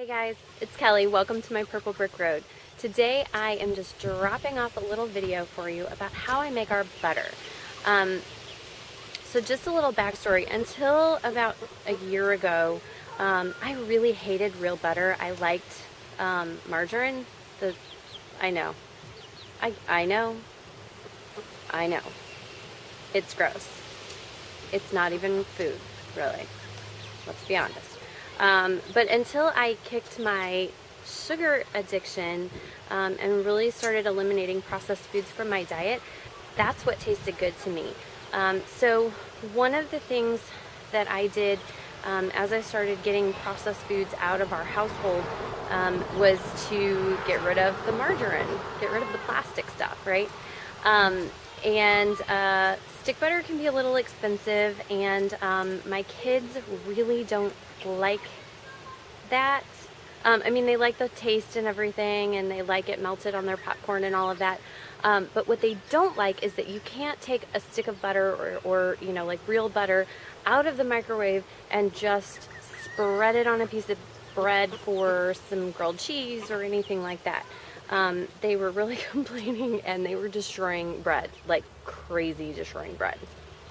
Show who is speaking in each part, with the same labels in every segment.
Speaker 1: Hey guys, it's Kelly. Welcome to my Purple Brick Road. Today I am just dropping off a little video for you about how I make our butter. So just a little backstory. Until about a year ago, I really hated real butter. I liked margarine. I know. It's gross. It's not even food, really. Let's be honest. But until I kicked my sugar addiction and really started eliminating processed foods from my diet, that's what tasted good to me. So one of the things that I did as I started getting processed foods out of our household was to get rid of the margarine, get rid of the plastic stuff, right? Stick butter can be a little expensive, and my kids really don't like that. I mean, they like the taste and everything, and they like it melted on their popcorn and all of that. But what they don't like is that you can't take a stick of butter or you know, like real butter out of the microwave and just spread it on a piece of bread for some grilled cheese or anything like that. They were really complaining, and they were destroying bread, like crazy, destroying bread,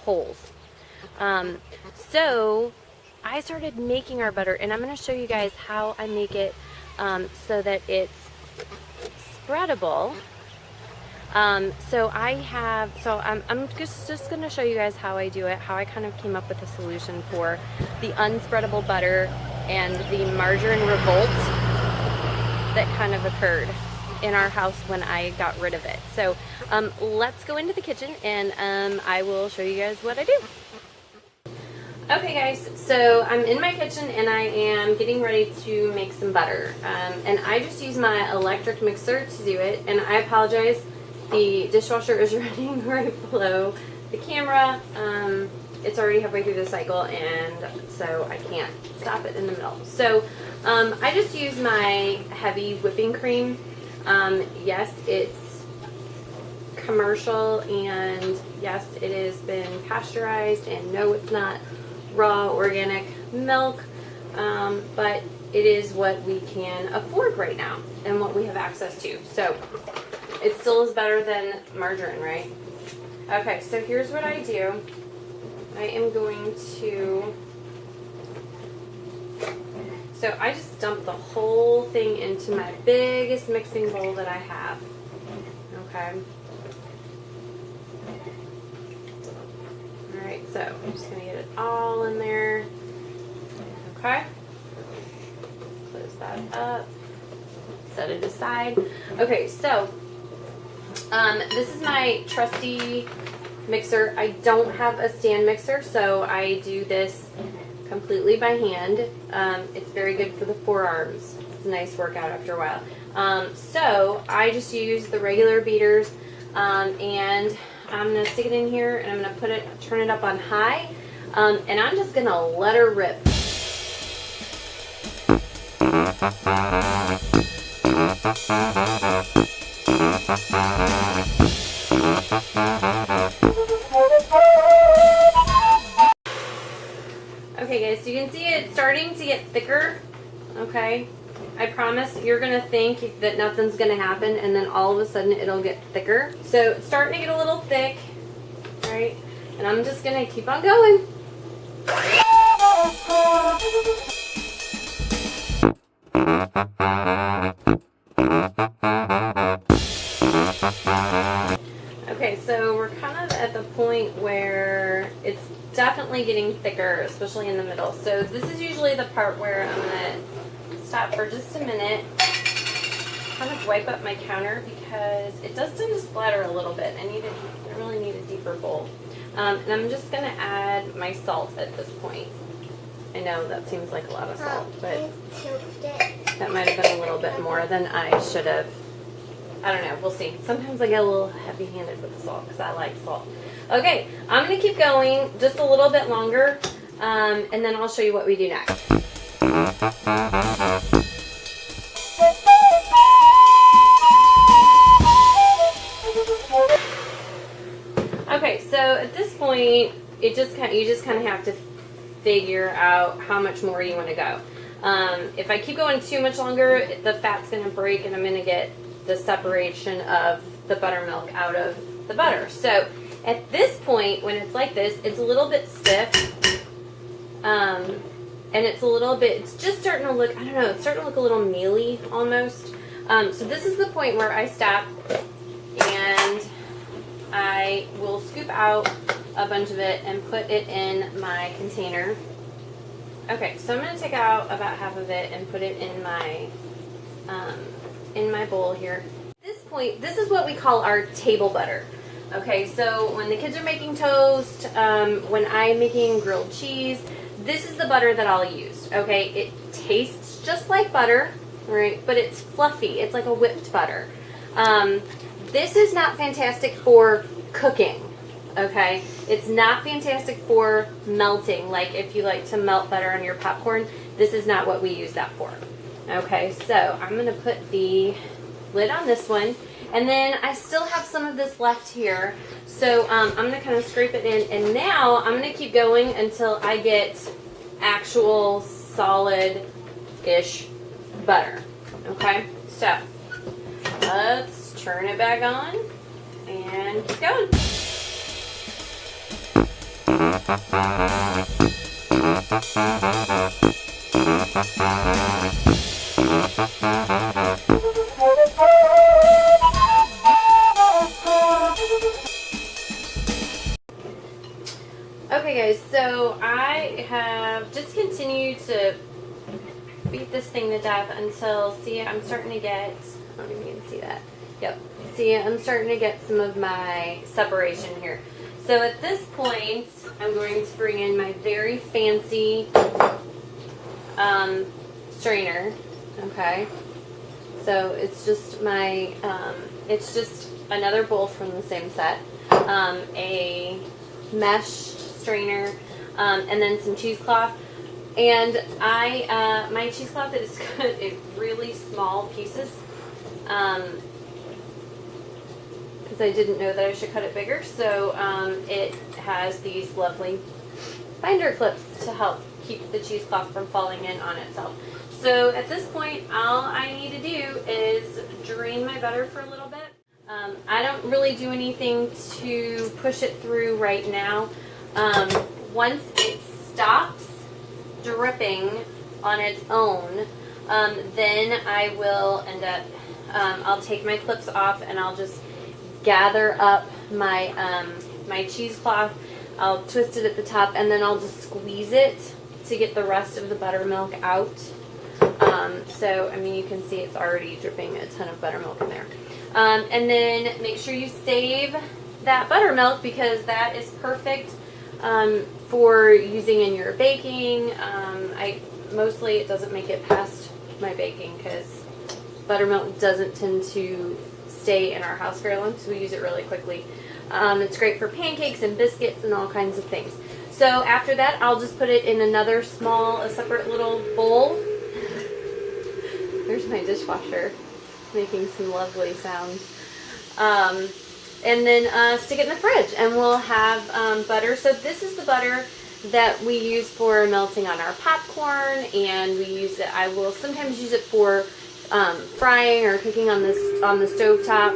Speaker 1: holes. So I started making our butter, and I'm going to show you guys how I make it so that it's spreadable. I'm just going to show you guys how I do it, how I kind of came up with a solution for the unspreadable butter and the margarine revolt that kind of occurred in our house when I got rid of it. So let's go into the kitchen, and I will show you guys what I do. Okay guys, so I'm in my kitchen and I am getting ready to make some butter. And I just use my electric mixer to do it, and I apologize, the dishwasher is running right below the camera. It's already halfway through the cycle, and so I can't stop it in the middle. So I just use my heavy whipping cream. Yes, it's commercial, and yes, it has been pasteurized, and no, it's not raw organic milk, but it is what we can afford right now and what we have access to. So it still is better than margarine, right? Okay, so here's what I do. I am going to, so I just dump the whole thing into my biggest mixing bowl that I have. Okay. Alright, so I'm just going to get it all in there. Okay. Close that up. Set it aside. Okay, so this is my trusty mixer. I don't have a stand mixer, so I do this completely by hand. It's very good for the forearms. It's a nice workout after a while. So I just use the regular beaters, and I'm going to stick it in here, and I'm going to turn it up on high, and I'm just going to let her rip. Okay guys, so you can see it's starting to get thicker, okay? I promise you're going to think that nothing's going to happen, and then all of a sudden it'll get thicker. So it's starting to get a little thick, right? And I'm just going to keep on going. Okay, so we're kind of at the point where it's definitely getting thicker, especially in the middle. So this is usually the part where I'm going to stop for just a minute, kind of wipe up my counter, because it does tend to splatter a little bit. I really need a deeper bowl. And I'm just going to add my salt at this point. I know that seems like a lot of salt, but that might have been a little bit more than I should have. I don't know, we'll see. Sometimes I get a little heavy-handed with the salt because I like salt. Okay, I'm going to keep going just a little bit longer, and then I'll show you what we do next. Okay, so at this point, you just kind of have to figure out how much more you want to go. If I keep going too much longer, the fat's going to break and I'm going to get the separation of the buttermilk out of the butter. So at this point, when it's like this, it's a little bit stiff. And it's just starting to look, I don't know, it's starting to look a little mealy almost. So this is the point where I stop and I will scoop out a bunch of it and put it in my container. Okay, so I'm going to take out about half of it and put it in my bowl here. At this point, this is what we call our table butter. Okay, so when the kids are making toast, when I'm making grilled cheese, this is the butter that I'll use. Okay, it tastes just like butter, right? But it's fluffy. It's like a whipped butter. This is not fantastic for cooking. Okay, it's not fantastic for melting. Like if you like to melt butter on your popcorn, this is not what we use that for. Okay, so I'm going to put the lid on this one, and then I still have some of this left here. So I'm going to kind of scrape it in, and now I'm going to keep going until I get actual solid-ish butter. Okay, so let's turn it back on and keep going. Okay guys, so I have just continued to beat this thing to death until, see, I'm starting to get, I don't know if you can see that. Yep, see, I'm starting to get some of my separation here. So at this point, I'm going to bring in my very fancy strainer, okay? So it's just my, it's just another bowl from the same set, a mesh strainer, and then some cheesecloth. And my cheesecloth is cut in really small pieces, because I didn't know that I should cut it bigger. So it has these lovely binder clips to help keep the cheesecloth from falling in on itself. So at this point, all I need to do is drain my butter for a little bit. I don't really do anything to push it through right now. Once it stops dripping on its own, then I will end up, I'll take my clips off and I'll just gather up my my cheesecloth. I'll twist it at the top and then I'll just squeeze it to get the rest of the buttermilk out. So, I mean, you can see it's already dripping a ton of buttermilk in there. And then make sure you save that buttermilk because that is perfect for using in your baking. Mostly it doesn't make it past my baking because buttermilk doesn't tend to stay in our house very long, so we use it really quickly. It's great for pancakes and biscuits and all kinds of things. So after that, I'll just put it in another small, a separate little bowl. There's my dishwasher making some lovely sounds. And then stick it in the fridge and we'll have butter. So this is the butter that we use for melting on our popcorn, and we use it, I will sometimes use it for frying or cooking on the stovetop.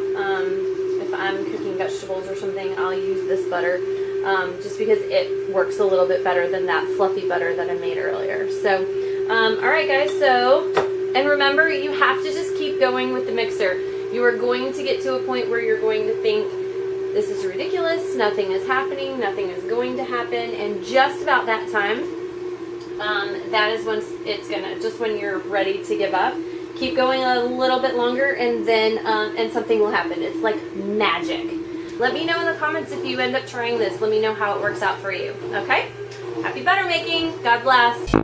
Speaker 1: If I'm cooking vegetables or something, I'll use this butter just because it works a little bit better than that fluffy butter that I made earlier. So, alright guys, so, and remember, you have to just keep going with the mixer. You are going to get to a point where you're going to think, this is ridiculous, nothing is happening, nothing is going to happen, and just about that time, that is when it's gonna, just when you're ready to give up. Keep going a little bit longer and then, and something will happen. It's like magic. Let me know in the comments if you end up trying this. Let me know how it works out for you, okay? Happy butter making, God bless.